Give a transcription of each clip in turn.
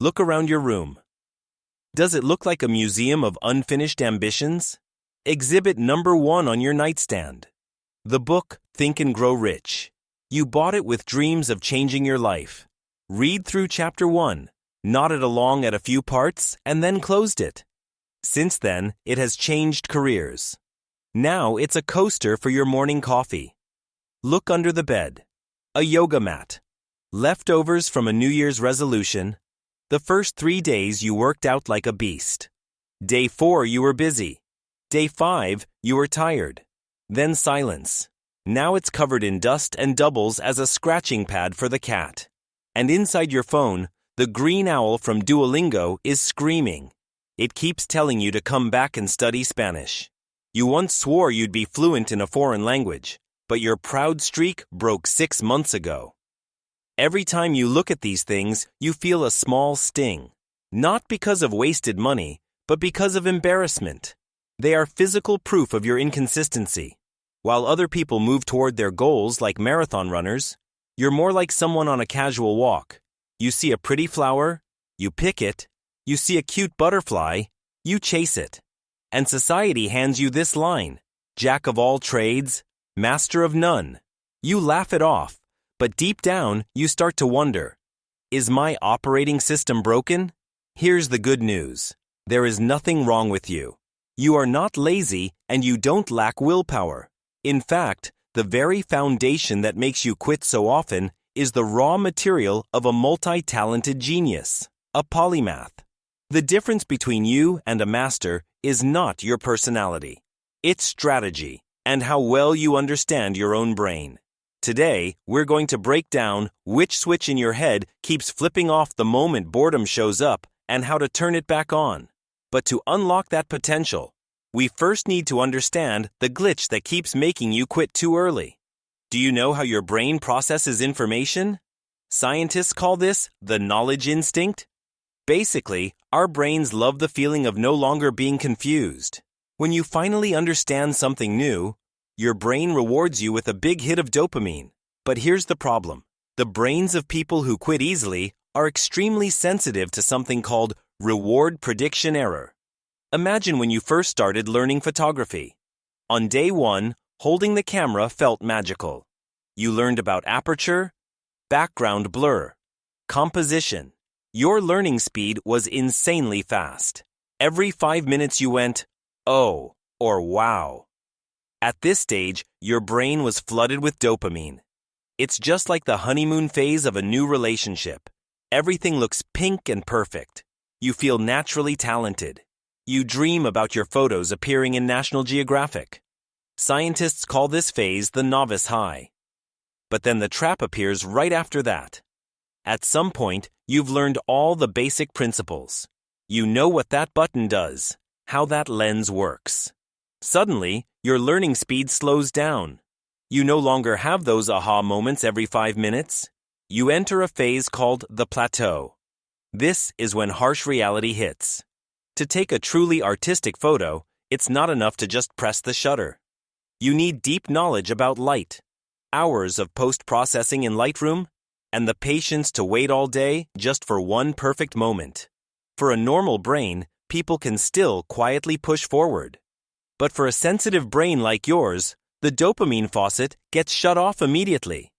Look around your room. Does it look like a museum of unfinished ambitions? Exhibit number 1 on your nightstand. The book, Think and Grow Rich. You bought it with dreams of changing your life. Read through chapter 1, nodded along at a few parts, and then closed it. Since then, it has changed careers. Now it's a coaster for your morning coffee. Look under the bed. A yoga mat. Leftovers from a New Year's resolution. The first 3 days you worked out like a beast. Day 4 you were busy. Day 5 you were tired. Then silence. Now it's covered in dust and doubles as a scratching pad for the cat. And inside your phone, the green owl from Duolingo is screaming. It keeps telling you to come back and study Spanish. You once swore you'd be fluent in a foreign language, but your proud streak broke 6 months ago. Every time you look at these things, you feel a small sting. Not because of wasted money, but because of embarrassment. They are physical proof of your inconsistency. While other people move toward their goals like marathon runners, you're more like someone on a casual walk. You see a pretty flower, you pick it. You see a cute butterfly, you chase it. And society hands you this line, Jack of all trades, master of none. You laugh it off, but deep down you start to wonder, is my operating system broken? Here's the good news. There is nothing wrong with you. You are not lazy and you don't lack willpower. In fact, the very foundation that makes you quit so often is the raw material of a multi-talented genius, a polymath. The difference between you and a master is not your personality. It's strategy and how well you understand your own brain. Today, we're going to break down which switch in your head keeps flipping off the moment boredom shows up and how to turn it back on. But to unlock that potential, we first need to understand the glitch that keeps making you quit too early. Do you know how your brain processes information? Scientists call this the knowledge instinct. Basically, our brains love the feeling of no longer being confused. When you finally understand something new, your brain rewards you with a big hit of dopamine. But here's the problem. The brains of people who quit easily are extremely sensitive to something called reward prediction error. Imagine when you first started learning photography. On day 1, holding the camera felt magical. You learned about aperture, background blur, composition. Your learning speed was insanely fast. Every 5 minutes you went, oh, or wow. At this stage, your brain was flooded with dopamine. It's just like the honeymoon phase of a new relationship. Everything looks pink and perfect. You feel naturally talented. You dream about your photos appearing in National Geographic. Scientists call this phase the novice high. But then the trap appears right after that. At some point, you've learned all the basic principles. You know what that button does, how that lens works. Suddenly, your learning speed slows down. You no longer have those aha moments every 5 minutes. You enter a phase called the plateau. This is when harsh reality hits. To take a truly artistic photo, it's not enough to just press the shutter. You need deep knowledge about light, hours of post-processing in Lightroom, and the patience to wait all day just for one perfect moment. For a normal brain, people can still quietly push forward. But for a sensitive brain like yours, the dopamine faucet gets shut off immediately.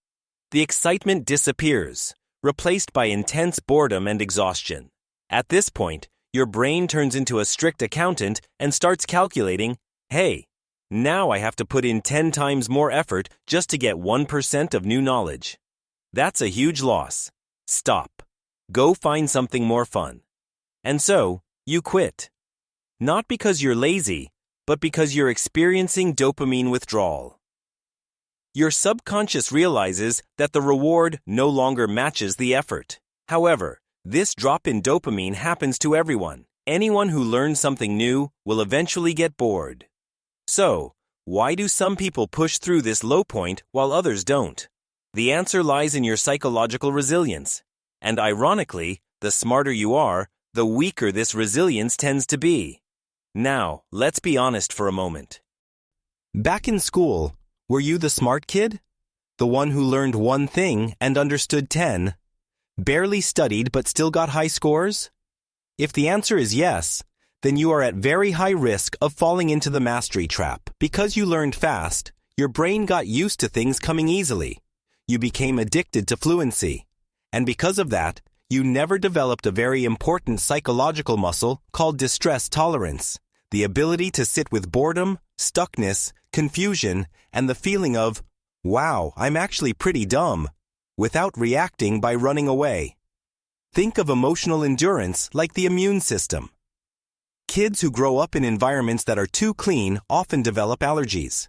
The excitement disappears, replaced by intense boredom and exhaustion. At this point, your brain turns into a strict accountant and starts calculating, hey, now I have to put in 10 times more effort just to get 1% of new knowledge. That's a huge loss. Stop. Go find something more fun. And so, you quit. Not because you're lazy, but because you're experiencing dopamine withdrawal. Your subconscious realizes that the reward no longer matches the effort. However, this drop in dopamine happens to everyone. Anyone who learns something new will eventually get bored. So, why do some people push through this low point while others don't? The answer lies in your psychological resilience. And ironically, the smarter you are, the weaker this resilience tends to be. Now, let's be honest for a moment. Back in school, were you the smart kid? The one who learned one thing and understood 10? Barely studied but still got high scores? If the answer is yes, then you are at very high risk of falling into the mastery trap. Because you learned fast, your brain got used to things coming easily. You became addicted to fluency. And because of that, you never developed a very important psychological muscle called distress tolerance, the ability to sit with boredom, stuckness, confusion, and the feeling of, wow, I'm actually pretty dumb, without reacting by running away. Think of emotional endurance like the immune system. Kids who grow up in environments that are too clean often develop allergies.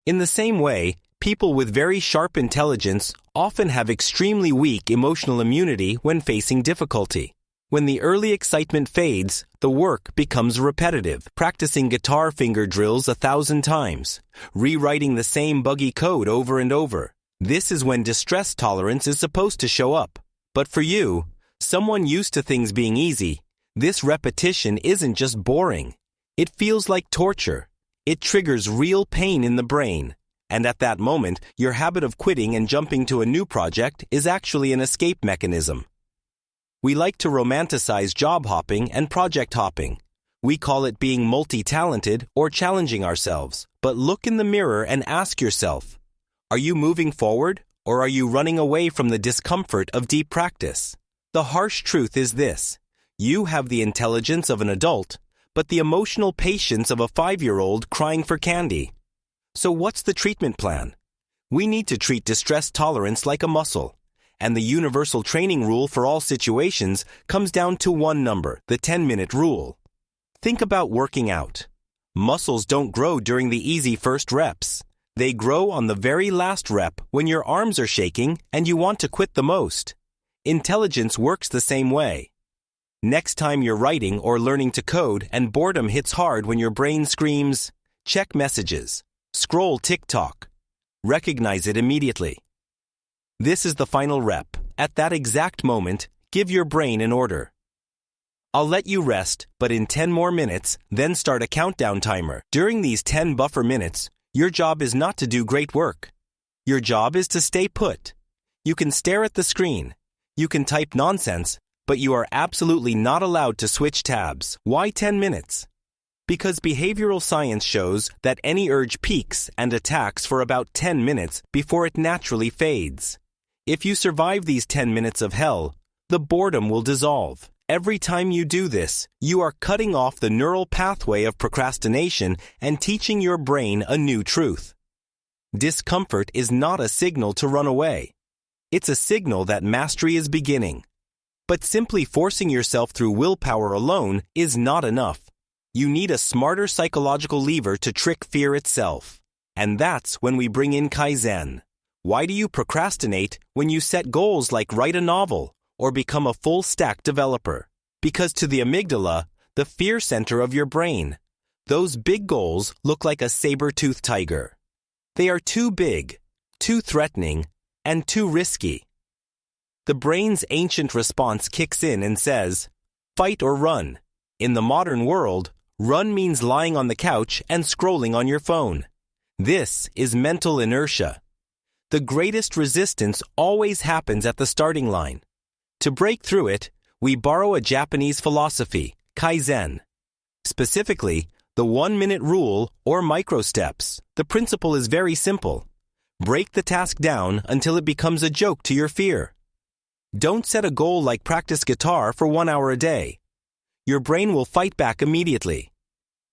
In the same way, people with very sharp intelligence often have extremely weak emotional immunity when facing difficulty. When the early excitement fades, the work becomes repetitive, practicing guitar finger drills 1,000 times, rewriting the same buggy code over and over. This is when distress tolerance is supposed to show up. But for you, someone used to things being easy, this repetition isn't just boring. It feels like torture. It triggers real pain in the brain. And at that moment, your habit of quitting and jumping to a new project is actually an escape mechanism. We like to romanticize job hopping and project hopping. We call it being multi-talented or challenging ourselves. But look in the mirror and ask yourself, are you moving forward or are you running away from the discomfort of deep practice? The harsh truth is this. You have the intelligence of an adult, but the emotional patience of a 5-year-old crying for candy. So what's the treatment plan? We need to treat distress tolerance like a muscle. And the universal training rule for all situations comes down to one number, the 10-minute rule. Think about working out. Muscles don't grow during the easy first reps. They grow on the very last rep when your arms are shaking and you want to quit the most. Intelligence works the same way. Next time you're writing or learning to code and boredom hits hard when your brain screams, check messages, scroll TikTok, recognize it immediately. This is the final rep. At that exact moment, give your brain an order. I'll let you rest, but in 10 more minutes, then start a countdown timer. During these 10 buffer minutes, your job is not to do great work. Your job is to stay put. You can stare at the screen. You can type nonsense, but you are absolutely not allowed to switch tabs. Why 10 minutes? Because behavioral science shows that any urge peaks and attacks for about 10 minutes before it naturally fades. If you survive these 10 minutes of hell, the boredom will dissolve. Every time you do this, you are cutting off the neural pathway of procrastination and teaching your brain a new truth. Discomfort is not a signal to run away. It's a signal that mastery is beginning. But simply forcing yourself through willpower alone is not enough. You need a smarter psychological lever to trick fear itself. And that's when we bring in Kaizen. Why do you procrastinate when you set goals like write a novel or become a full-stack developer? Because to the amygdala, the fear center of your brain, those big goals look like a saber-toothed tiger. They are too big, too threatening, and too risky. The brain's ancient response kicks in and says, fight or run. In the modern world, run means lying on the couch and scrolling on your phone. This is mental inertia. The greatest resistance always happens at the starting line. To break through it, we borrow a Japanese philosophy, Kaizen. Specifically, the 1-minute rule or micro steps. The principle is very simple. Break the task down until it becomes a joke to your fear. Don't set a goal like practice guitar for 1 hour a day. Your brain will fight back immediately.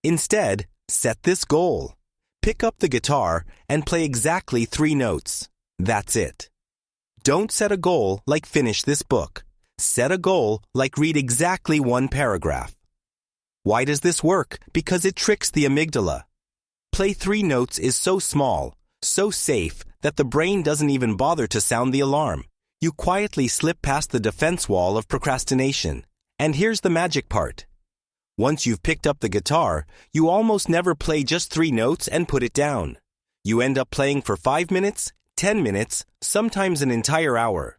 Instead, set this goal. Pick up the guitar and play exactly 3 notes. That's it. Don't set a goal like finish this book. Set a goal like read exactly 1 paragraph. Why does this work? Because it tricks the amygdala. Play 3 notes is so small, so safe, that the brain doesn't even bother to sound the alarm. You quietly slip past the defense wall of procrastination. And here's the magic part. Once you've picked up the guitar, you almost never play just 3 notes and put it down. You end up playing for 5 minutes, 10 minutes, sometimes an entire hour.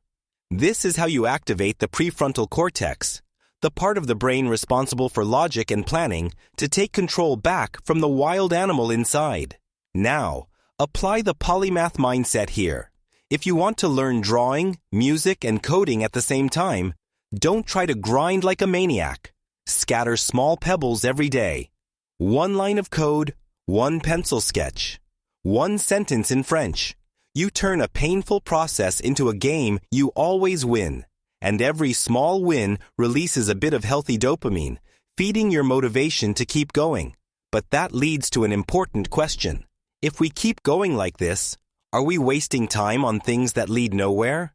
This is how you activate the prefrontal cortex, the part of the brain responsible for logic and planning, to take control back from the wild animal inside. Now, apply the polymath mindset here. If you want to learn drawing, music, and coding at the same time, don't try to grind like a maniac. Scatter small pebbles every day. One line of code, one pencil sketch, one sentence in French. You turn a painful process into a game you always win. And every small win releases a bit of healthy dopamine, feeding your motivation to keep going. But that leads to an important question. If we keep going like this, are we wasting time on things that lead nowhere?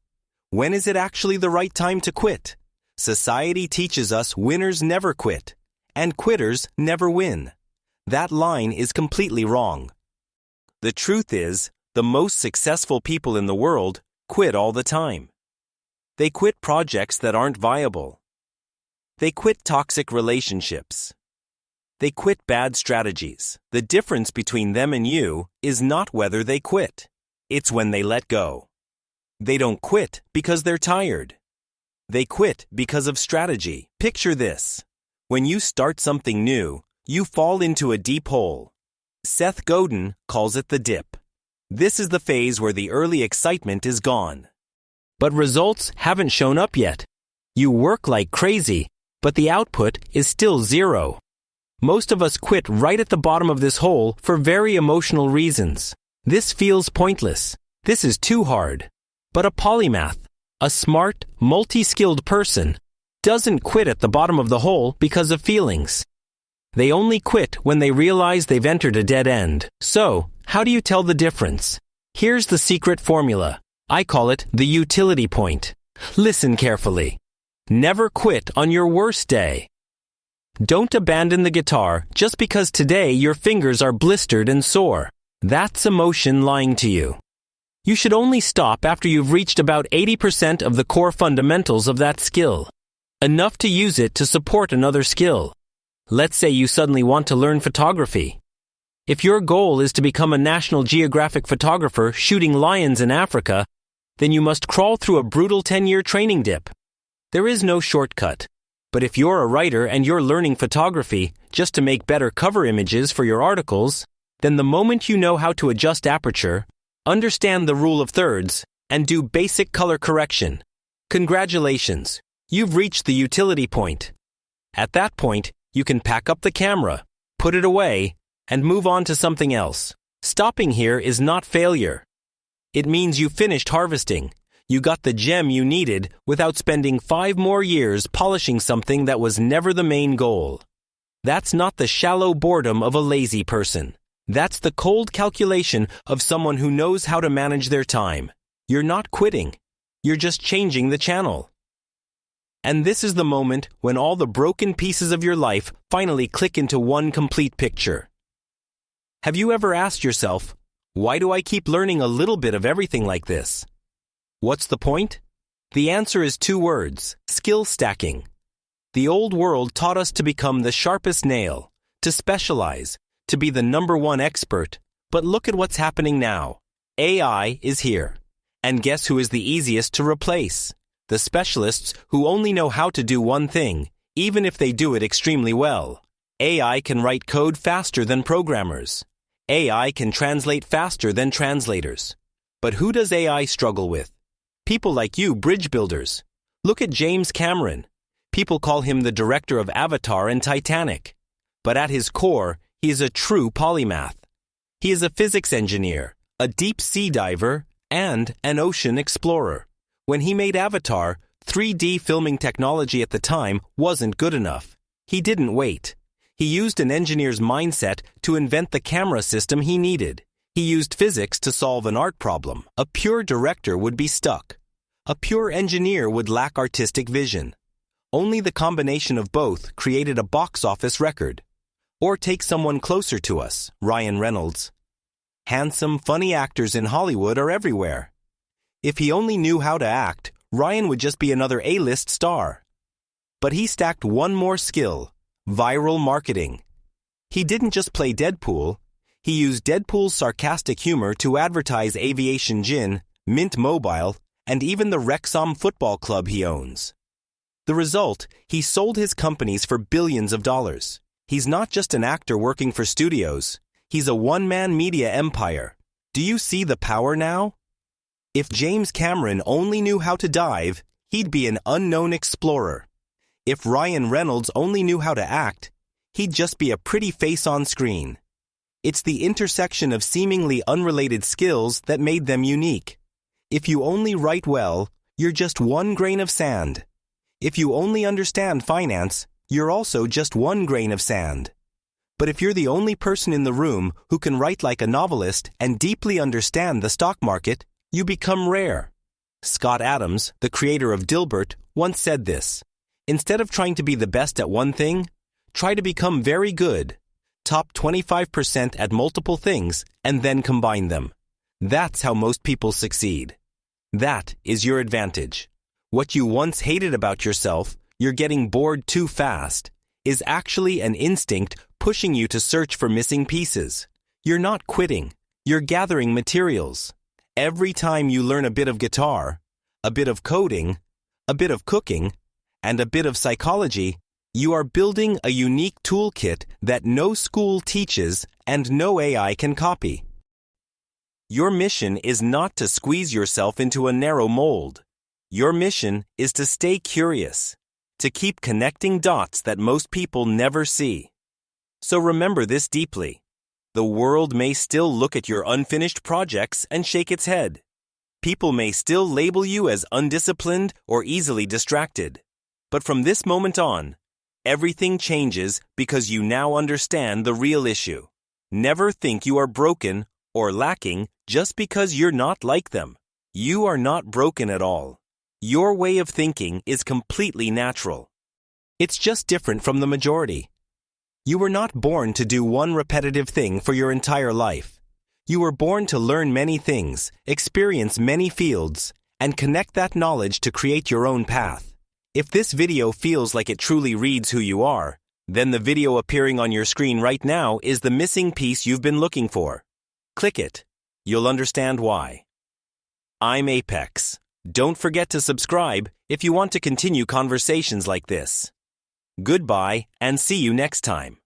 When is it actually the right time to quit? Society teaches us winners never quit, and quitters never win. That line is completely wrong. The truth is, the most successful people in the world quit all the time. They quit projects that aren't viable. They quit toxic relationships. They quit bad strategies. The difference between them and you is not whether they quit. It's when they let go. They don't quit because they're tired. They quit because of strategy. Picture this. When you start something new, you fall into a deep hole. Seth Godin calls it the dip. This is the phase where the early excitement is gone. But results haven't shown up yet. You work like crazy, but the output is still zero. Most of us quit right at the bottom of this hole for very emotional reasons. This feels pointless. This is too hard. But a polymath, a smart, multi-skilled person, doesn't quit at the bottom of the hole because of feelings. They only quit when they realize they've entered a dead end. So, how do you tell the difference? Here's the secret formula. I call it the utility point. Listen carefully. Never quit on your worst day. Don't abandon the guitar just because today your fingers are blistered and sore. That's emotion lying to you. You should only stop after you've reached about 80% of the core fundamentals of that skill. Enough to use it to support another skill. Let's say you suddenly want to learn photography. If your goal is to become a National Geographic photographer shooting lions in Africa, then you must crawl through a brutal 10-year training dip. There is no shortcut. But if you're a writer and you're learning photography just to make better cover images for your articles, then the moment you know how to adjust aperture, understand the rule of thirds, and do basic color correction, congratulations, you've reached the utility point. At that point, you can pack up the camera, put it away, and move on to something else. Stopping here is not failure. It means you finished harvesting. You got the gem you needed without spending 5 more years polishing something that was never the main goal. That's not the shallow boredom of a lazy person. That's the cold calculation of someone who knows how to manage their time. You're not quitting. You're just changing the channel. And this is the moment when all the broken pieces of your life finally click into one complete picture. Have you ever asked yourself, why do I keep learning a little bit of everything like this? What's the point? The answer is 2 words, skill stacking. The old world taught us to become the sharpest nail, to specialize, to be the #1 expert. But look at what's happening now. AI is here. And guess who is the easiest to replace? The specialists who only know how to do one thing, even if they do it extremely well. AI can write code faster than programmers. AI can translate faster than translators. But who does AI struggle with? People like you, bridge builders. Look at James Cameron. People call him the director of Avatar and Titanic. But at his core, he is a true polymath. He is a physics engineer, a deep sea diver, and an ocean explorer. When he made Avatar, 3D filming technology at the time wasn't good enough. He didn't wait. He used an engineer's mindset to invent the camera system he needed. He used physics to solve an art problem. A pure director would be stuck. A pure engineer would lack artistic vision. Only the combination of both created a box office record. Or take someone closer to us, Ryan Reynolds. Handsome, funny actors in Hollywood are everywhere. If he only knew how to act, Ryan would just be another A-list star. But he stacked one more skill, viral marketing. He didn't just play Deadpool. He used Deadpool's sarcastic humor to advertise Aviation Gin, Mint Mobile, and even the Wrexham football club he owns. The result, he sold his companies for billions of dollars. He's not just an actor working for studios. He's a one-man media empire. Do you see the power now? If James Cameron only knew how to dive, he'd be an unknown explorer. If Ryan Reynolds only knew how to act, he'd just be a pretty face on screen. It's the intersection of seemingly unrelated skills that made them unique. If you only write well, you're just one grain of sand. If you only understand finance, you're also just one grain of sand. But if you're the only person in the room who can write like a novelist and deeply understand the stock market, you become rare. Scott Adams, the creator of Dilbert, once said this: "Instead of trying to be the best at one thing, try to become very good. Top 25% at multiple things and then combine them. That's how most people succeed." That is your advantage. What you once hated about yourself, you're getting bored too fast, is actually an instinct pushing you to search for missing pieces. You're not quitting. You're gathering materials. Every time you learn a bit of guitar, a bit of coding, a bit of cooking, and a bit of psychology, you are building a unique toolkit that no school teaches and no AI can copy. Your mission is not to squeeze yourself into a narrow mold. Your mission is to stay curious, to keep connecting dots that most people never see. So remember this deeply. The world may still look at your unfinished projects and shake its head. People may still label you as undisciplined or easily distracted. But from this moment on, everything changes because you now understand the real issue. Never think you are broken or lacking just because you're not like them. You are not broken at all. Your way of thinking is completely natural. It's just different from the majority. You were not born to do one repetitive thing for your entire life. You were born to learn many things, experience many fields, and connect that knowledge to create your own path. If this video feels like it truly reads who you are, then the video appearing on your screen right now is the missing piece you've been looking for. Click it. You'll understand why. I'm Apex. Don't forget to subscribe if you want to continue conversations like this. Goodbye and see you next time.